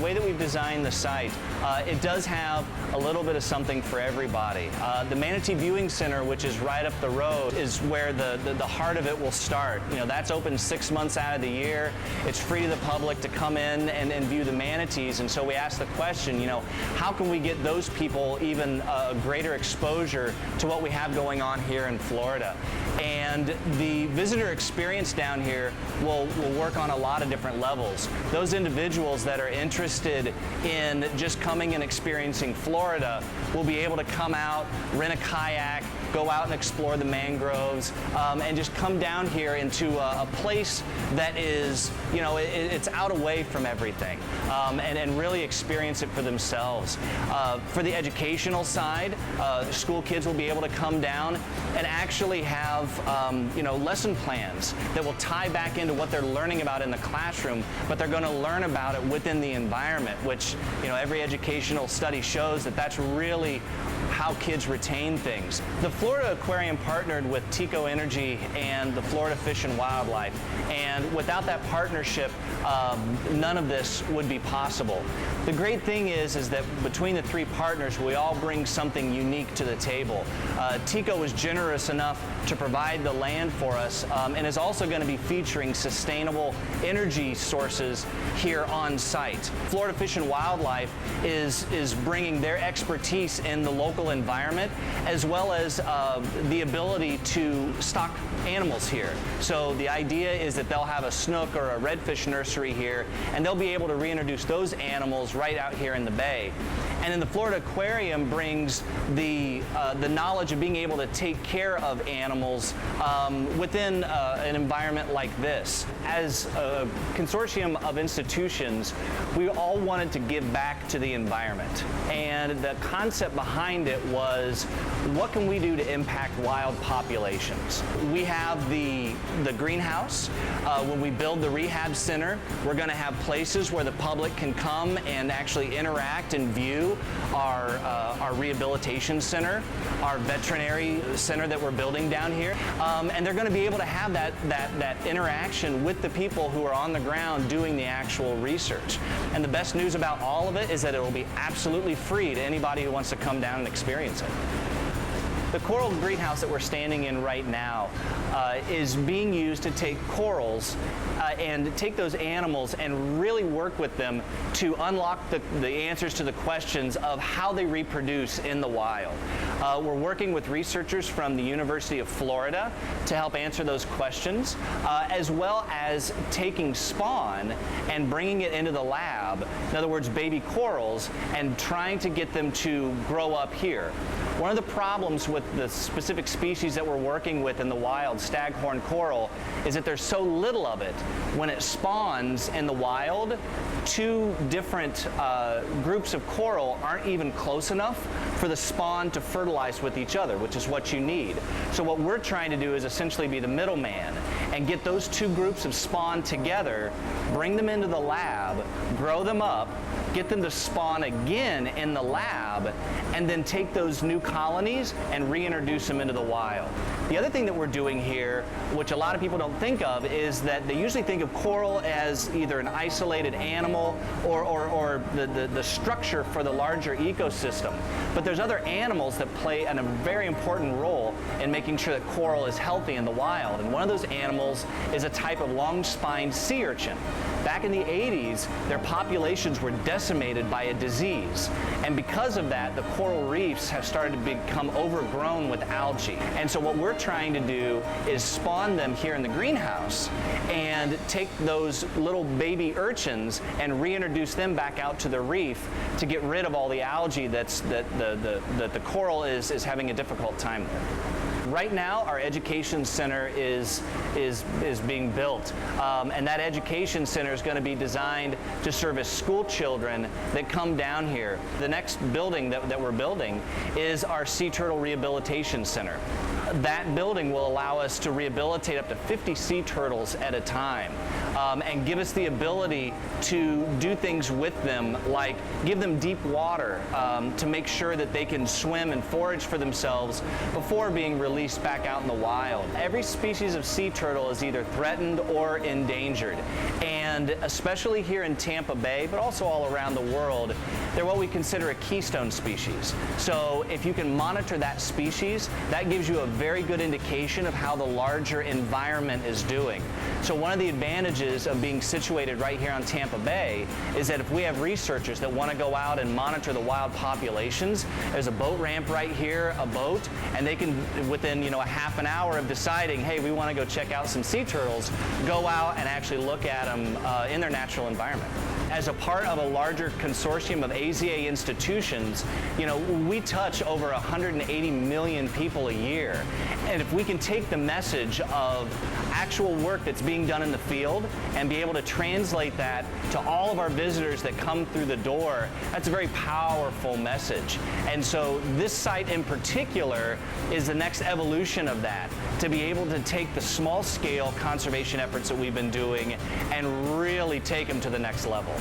way that we've designed the site, it does have a little bit of something for everybody. The Manatee Viewing Center, which is right up the road, is where the heart of it will start. You know, that's open 6 months out of the year. It's free to the public to come in and view the manatees, and so we ask the question, you know, how can we get those people even a greater exposure to what we have going on here in Florida? And the visitor experience down here will work on a lot of different levels. Those individuals that are interested in just coming and experiencing Florida will be able to come out, rent a kayak, go out and explore the mangroves, and just come down here into a place that is, you know, it's out away from everything, and really experience it for themselves. For the educational side, school kids will be able to come down and actually have, you know, lesson plans that will tie back into what they're learning about in the classroom, but they're going to learn about it within the environment, which, you know, every educational study shows that that's really how kids retain things. The Florida Aquarium partnered with TECO Energy and the Florida Fish and Wildlife, and without that partnership, none of this would be possible. The great thing is that between the three partners, we all bring something unique to the table. TECO was generous enough to provide the land for us, and is also going to be featuring sustainable energy sources here on site. Florida Fish and Wildlife is bringing their expertise in the local environment, as well as the ability to stock animals here. So the idea is that they'll have a snook or a redfish nursery here, and they'll be able to reintroduce those animals right out here in the bay. And then the Florida Aquarium brings the knowledge of being able to take care of animals within an environment like this. As a consortium of institutions, we all wanted to give back to the environment. And the concept behind it was, what can we do to impact wild populations? We have the greenhouse. When we build the rehab center, we're going to have places where the public can come and actually interact and view our rehabilitation center, our veterinary center that we're building down here, and they're going to be able to have that interaction with the people who are on the ground doing the actual research. And the best news about all of it is that it will be absolutely free to anybody who wants to come down and experience it. The coral greenhouse that we're standing in right now is being used to take corals and take those animals and really work with them to unlock the answers to the questions of how they reproduce in the wild. We're working with researchers from the University of Florida to help answer those questions, as well as taking spawn and bringing it into the lab, in other words, baby corals, and trying to get them to grow up here. One of the problems with the specific species that we're working with in the wild, staghorn coral, is that there's so little of it. When it spawns in the wild, two different groups of coral aren't even close enough for the spawn to fertilize with each other, which is what you need. So what we're trying to do is essentially be the middleman and get those two groups of spawn together, bring them into the lab, grow them up, get them to spawn again in the lab, and then take those new colonies and reintroduce them into the wild. The other thing that we're doing here, which a lot of people don't think of, is that they usually think of coral as either an isolated animal or the structure for the larger ecosystem. But there's other animals that play a very important role in making sure that coral is healthy in the wild. And one of those animals is a type of long-spined sea urchin. Back in the 80s, their populations were decimated by a disease. And because of that, the coral reefs have started to become overgrown with algae. And so what we're trying to do is spawn them here in the greenhouse and take those little baby urchins and reintroduce them back out to the reef to get rid of all the algae that the coral is having a difficult time with. Right now, our education center is being built, and that education center is going to be designed to service school children that come down here. The next building that we're building is our sea turtle rehabilitation center. That building will allow us to rehabilitate up to 50 sea turtles at a time, and give us the ability to do things with them, like give them deep water to make sure that they can swim and forage for themselves before being released back out in the wild. Every species of sea turtle is either threatened or endangered, And especially here in Tampa Bay, but also all around the world, they're what we consider a keystone species. So if you can monitor that species, that gives you a very good indication of how the larger environment is doing. So one of the advantages of being situated right here on Tampa Bay is that if we have researchers that want to go out and monitor the wild populations, there's a boat ramp right here, a boat, and they can, within a half an hour of deciding, hey, we want to go check out some sea turtles, go out and actually look at them in their natural environment. As a part of a larger consortium of AZA institutions, we touch over 180 million people a year. And if we can take the message of actual work that's being done in the field and be able to translate that to all of our visitors that come through the door, that's a very powerful message. And so this site in particular is the next evolution of that, to be able to take the small scale conservation efforts that we've been doing and really take them to the next level.